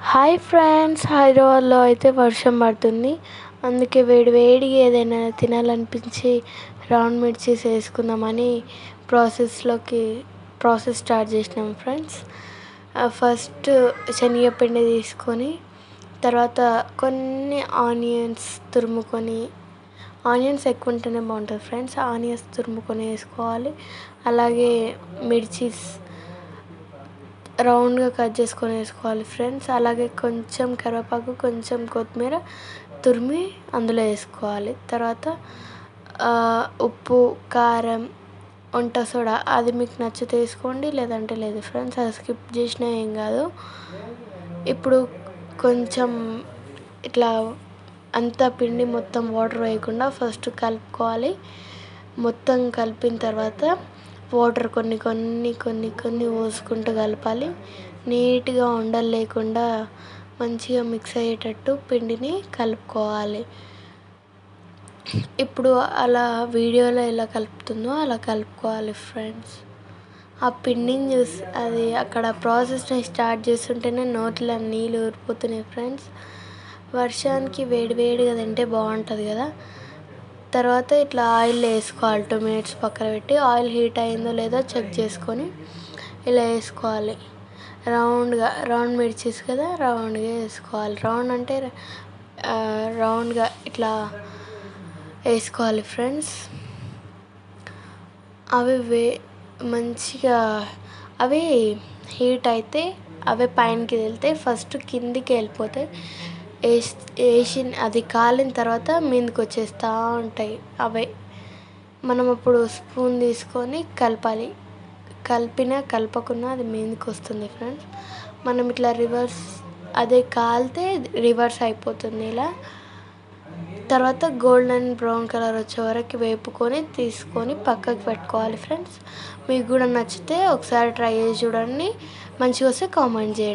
Hi friends, హైదరాబాద్లో అయితే వర్షం పడుతుంది. అందుకే వేడివేడిగా ఏదైనా తినాలనిపించి రౌండ్ మిర్చీస్ వేసుకుందామని ప్రాసెస్ స్టార్ట్ చేసినాం ఫ్రెండ్స్. ఫస్ట్ శనగపిండి తీసుకొని తర్వాత కొన్ని ఆనియన్స్ తురుముకొని, ఆనియన్స్ ఎక్కువ ఉంటేనే బాగుంటుంది ఫ్రెండ్స్. ఆనియన్స్ తురుముకొని వేసుకోవాలి. అలాగే మిర్చీస్ రౌండ్గా కట్ చేసుకొని వేసుకోవాలి ఫ్రెండ్స్. అలాగే కొంచెం కరివేపాకు, కొంచెం కొత్తిమీర తురిమి అందులో వేసుకోవాలి. తర్వాత ఉప్పు, కారం, వంట సోడా అది మీకు నచ్చితే వేసుకోండి, లేదంటే లేదు ఫ్రెండ్స్. అది స్కిప్ చేసినా ఏం కాదు. ఇప్పుడు కొంచెం ఇట్లా అంతా పిండి మొత్తం వాటర్ వేయకుండా ఫస్ట్ కలుపుకోవాలి. మొత్తం కలిపిన తర్వాత వాటర్ కొన్ని కొన్ని కొన్ని కొన్ని పోసుకుంటూ కలపాలి. నీట్గా ఉండలు లేకుండా మంచిగా మిక్స్ అయ్యేటట్టు పిండిని కలుపుకోవాలి. ఇప్పుడు అలా వీడియోలో ఎలా కలుపుతుందో అలా కలుపుకోవాలి ఫ్రెండ్స్. ఆ పిండిని చూసి అది అక్కడ ప్రాసెస్ని స్టార్ట్ చేస్తుంటేనే నోట్లో నీళ్ళు ఊరిపోతున్నాయి ఫ్రెండ్స్. వర్షానికి వేడివేడిగా తింటే బాగుంటుంది కదా. తర్వాత ఇట్లా ఆయిల్ వేసుకోవాలి. 2 minutes పక్కన పెట్టి ఆయిల్ హీట్ అయిందో లేదో చెక్ చేసుకొని ఇలా వేసుకోవాలి. రౌండ్ మిర్చీస్ కదా, రౌండ్గా వేసుకోవాలి. రౌండ్ అంటే రౌండ్గా ఇట్లా వేసుకోవాలి ఫ్రెండ్స్. అవి మంచిగా అవి హీట్ అయితే అవి పైనకి వెళ్తే ఫస్ట్ కిందికి వెళ్ళిపోతాయి. అది కాలిన తర్వాత మీదకి వచ్చేస్తూ ఉంటాయి. అవే మనం అప్పుడు స్పూన్ తీసుకొని కలపాలి. కలపకున్నా అది మీదకి వస్తుంది ఫ్రెండ్స్. మనం ఇట్లా అదే కాలితే రివర్స్ అయిపోతుంది ఇలా. తర్వాత గోల్డెన్ బ్రౌన్ కలర్ వచ్చే వరకు వేపుకొని తీసుకొని పక్కకు పెట్టుకోవాలి ఫ్రెండ్స్. మీకు కూడా నచ్చితే ఒకసారి ట్రై చేసి చూడండి. మంచిగా వస్తే కామెంట్ చేయండి.